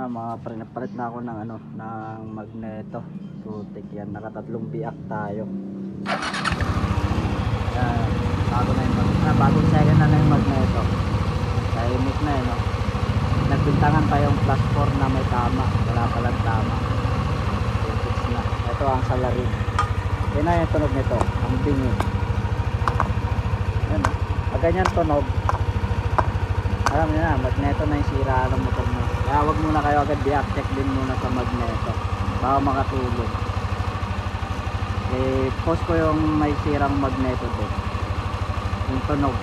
mga pre, napalit na ako ng ng magneto. Putik yan, nakatatlong biak tayo. Yan, bago na yung bagong second na yung magneto. Tahimik na no. Nagbintangan pa yung plus 4 na may tama, wala palang tama. Fix na. Ito ang salarin. Yan na yung tunog nito, ang bingi. Yan, pag ganyan tunog, alam niyo na, magneto na yung sira ng motor mo. Kaya wag muna kayo agad i-check din muna sa magneto baka makatulog. Eh, post ko yung may sirang magneto din, yung tunog.